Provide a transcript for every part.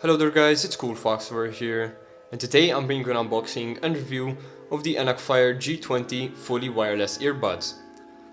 Hello there guys, it's CoolFox over here, and today I'm bringing you an unboxing and review of the Enacfire G20 fully wireless earbuds.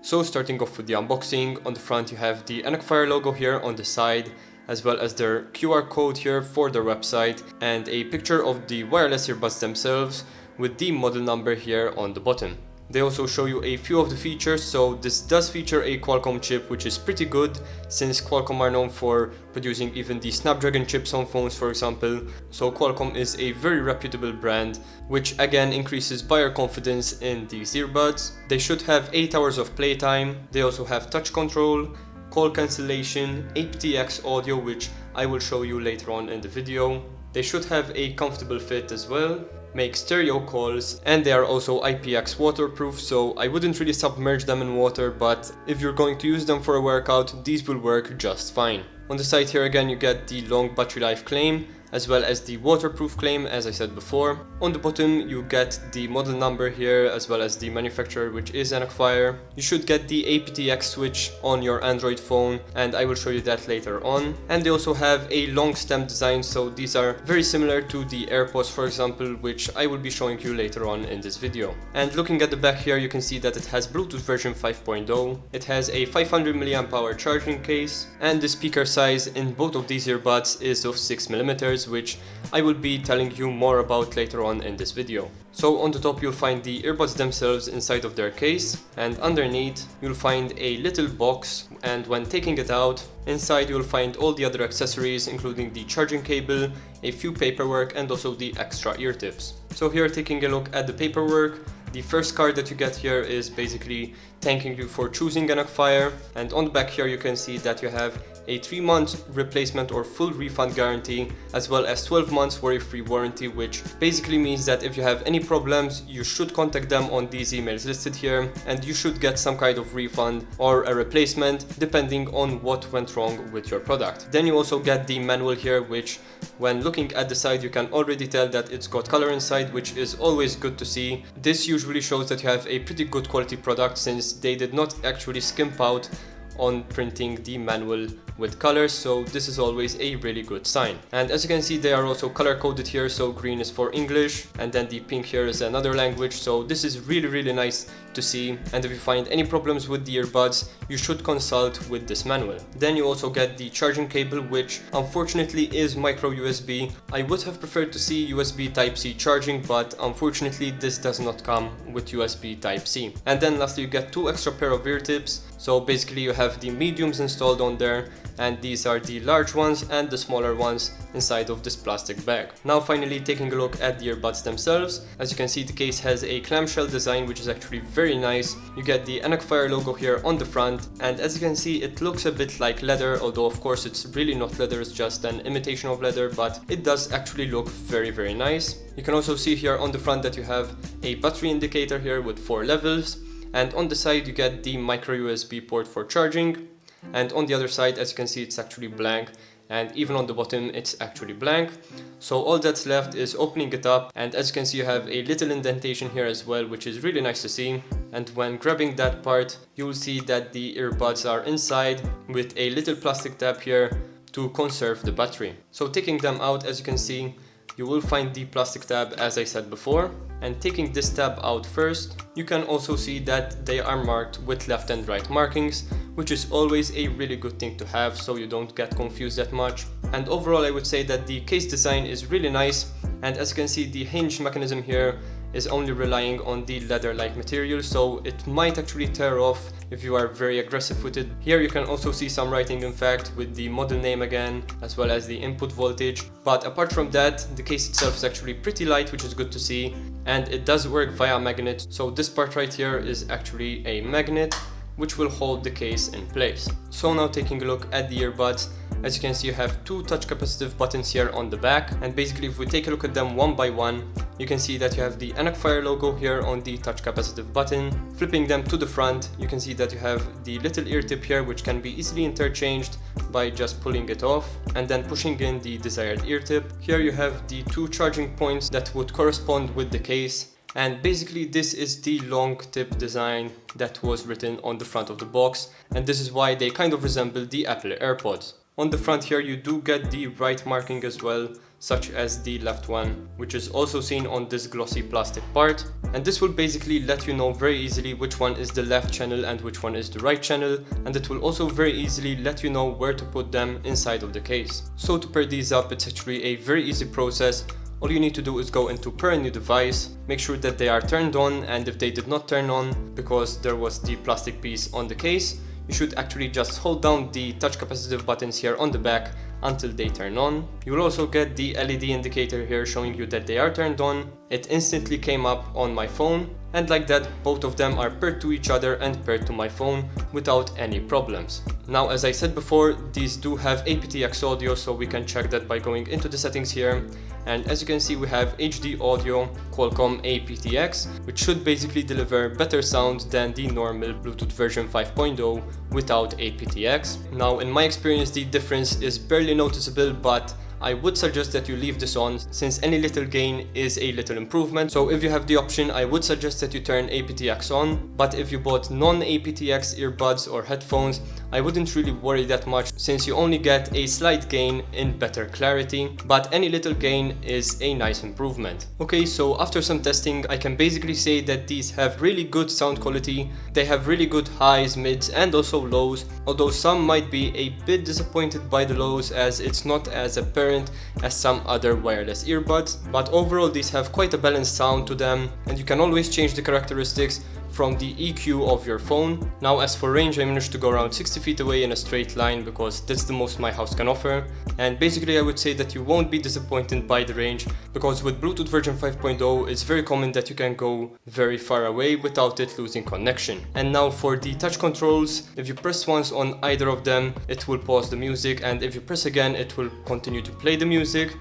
So starting off with the unboxing, on the front you have the Enacfire logo here on the side, as well as their QR code here for their website, and a picture of the wireless earbuds themselves with the model number here on the bottom. They also show you a few of the features, so this does feature a Qualcomm chip, which is pretty good since Qualcomm are known for producing even the Snapdragon chips on phones, for example. So Qualcomm is a very reputable brand, which again increases buyer confidence in these earbuds. They should have 8 hours of playtime. They also have touch control, call cancellation, aptX audio, which I will show you later on in the video. They should have a comfortable fit as well, make stereo calls, and they are also IPX waterproof, so I wouldn't really submerge them in water, but if you're going to use them for a workout, these will work just fine. On the side here again you get the long battery life claim, as well as the waterproof claim, as I said before. On the bottom you get the model number here, as well as the manufacturer, which is Enacfire. You should get the aptX switch on your Android phone, and I will show you that later on. And they also have a long stem design, so these are very similar to the AirPods, for example, which I will be showing you later on in this video. And looking at the back here, you can see that it has Bluetooth version 5.0. It has a 500 mAh charging case, and the speaker size in both of these earbuds is of 6mm, which I will be telling you more about later on in this video. So on the top you'll find the earbuds themselves inside of their case, and underneath you'll find a little box, and when taking it out, inside you'll find all the other accessories, including the charging cable, a few paperwork, and also the extra ear tips. So here, taking a look at the paperwork, the first card that you get here is basically thanking you for choosing Enacfire, and on the back here you can see that you have a 3-month replacement or full refund guarantee, as well as 12 months worry-free warranty, which basically means that if you have any problems, you should contact them on these emails listed here, and you should get some kind of refund or a replacement depending on what went wrong with your product. Then you also get the manual here, which when looking at the side you can already tell that it's got color inside, which is always good to see. This usually shows that you have a pretty good quality product, since they did not actually skimp out on printing the manual with colors, so this is always a really good sign. And as you can see, they are also color coded here, so green is for English, and then the pink here is another language, so this is really nice to see. And if you find any problems with the earbuds, you should consult with this manual. Then you also get the charging cable, which unfortunately is micro USB. I would have preferred to see USB Type-C charging, but unfortunately this does not come with USB Type-C. And then lastly you get 2 extra pair of ear tips, so basically you have the mediums installed on there, and these are the large ones and the smaller ones inside of this plastic bag. Now finally, taking a look at the earbuds themselves, as you can see the case has a clamshell design, which is actually very nice. You get the Enacfire logo here on the front, and as you can see it looks a bit like leather, although of course it's really not leather, it's just an imitation of leather, but it does actually look very nice. You can also see here on the front that you have a battery indicator here with 4 levels, and on the side you get the micro USB port for charging. And on the other side, as you can see, it's actually blank, and even on the bottom it's actually blank. So all that's left is opening it up, and as you can see you have a little indentation here as well, which is really nice to see. And when grabbing that part, you will see that the earbuds are inside with a little plastic tab here to conserve the battery. So taking them out, as you can see, you will find the plastic tab, as I said before. And taking this tab out first, you can also see that they are marked with left and right markings, which is always a really good thing to have, so you don't get confused that much. And overall I would say that the case design is really nice, and as you can see the hinge mechanism here is only relying on the leather-like material, so it might actually tear off if you are very aggressive with it. Here you can also see some writing, in fact, with the model name again, as well as the input voltage. But apart from that, the case itself is actually pretty light, which is good to see, and it does work via magnet. So this part right here is actually a magnet, which will hold the case in place. So now taking a look at the earbuds, as you can see you have 2 touch capacitive buttons here on the back, and basically if we take a look at them one by one, you can see that you have the Enacfire logo here on the touch capacitive button. Flipping them to the front, you can see that you have the little ear tip here, which can be easily interchanged by just pulling it off and then pushing in the desired ear tip. Here you have the 2 charging points that would correspond with the case. And basically this is the long tip design that was written on the front of the box, and this is why they kind of resemble the Apple AirPods. On the front here you do get the right marking as well, such as the left one, which is also seen on this glossy plastic part. And this will basically let you know very easily which one is the left channel and which one is the right channel, and it will also very easily let you know where to put them inside of the case. So to pair these up, it's actually a very easy process. All you need to do is go into pair a new device, make sure that they are turned on, and if they did not turn on because there was the plastic piece on the case, you should actually just hold down the touch capacitive buttons here on the back until they turn on. You will also get the LED indicator here showing you that they are turned on. It instantly came up on my phone, and like that both of them are paired to each other and paired to my phone without any problems. Now, as I said before, these do have aptX audio, so we can check that by going into the settings here. And as you can see, we have HD audio, Qualcomm aptX, which should basically deliver better sound than the normal Bluetooth version 5.0 without aptX. Now, in my experience, the difference is barely noticeable, but I would suggest that you leave this on, since any little gain is a little improvement. So if you have the option, I would suggest that you turn aptX on, but if you bought non-aptX earbuds or headphones, I wouldn't really worry that much, since you only get a slight gain in better clarity, but any little gain is a nice improvement. Okay, so after some testing, I can basically say that these have really good sound quality. They have really good highs, mids, and also lows, although some might be a bit disappointed by the lows, as it's not as apparent as some other wireless earbuds, but overall these have quite a balanced sound to them, and you can always change the characteristics from the EQ of your phone. Now, as for range, I managed to go around 60 feet away in a straight line because that's the most my house can offer, and basically I would say that you won't be disappointed by the range, because with Bluetooth version 5.0 it's very common that you can go very far away without it losing connection. And now for the touch controls, if you press once on either of them it will pause the music, and if you press again it will continue to play the music.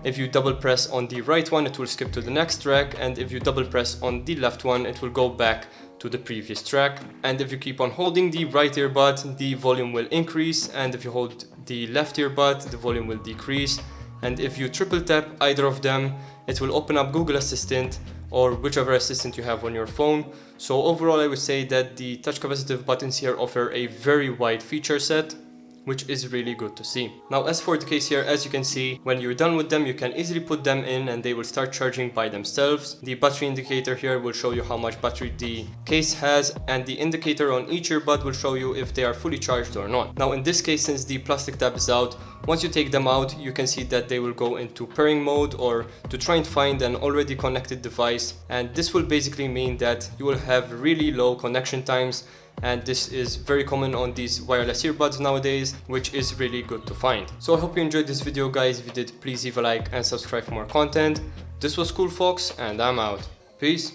If you double press on the right one, it will skip to the next track, and if you double press on the left one, it will go back to the previous track. And if you keep on holding the right earbud, the volume will increase, and if you hold the left earbud, the volume will decrease. And if you triple tap either of them, it will open up Google Assistant or whichever assistant you have on your phone. So overall, I would say that the touch capacitive buttons here offer a very wide feature set, which is really good to see. Now, as for the case here, as you can see, when you're done with them, you can easily put them in and they will start charging by themselves. The battery indicator here will show you how much battery the case has, and the indicator on each earbud will show you if they are fully charged or not. Now, in this case, since the plastic tab is out, once you take them out, you can see that they will go into pairing mode, or to try and find an already connected device, and this will basically mean that you will have really low connection times, and this is very common on these wireless earbuds nowadays, which is really good to find. So I hope you enjoyed this video, guys. If you did, please leave a like and subscribe for more content. This was CoolFox, and I'm out. Peace.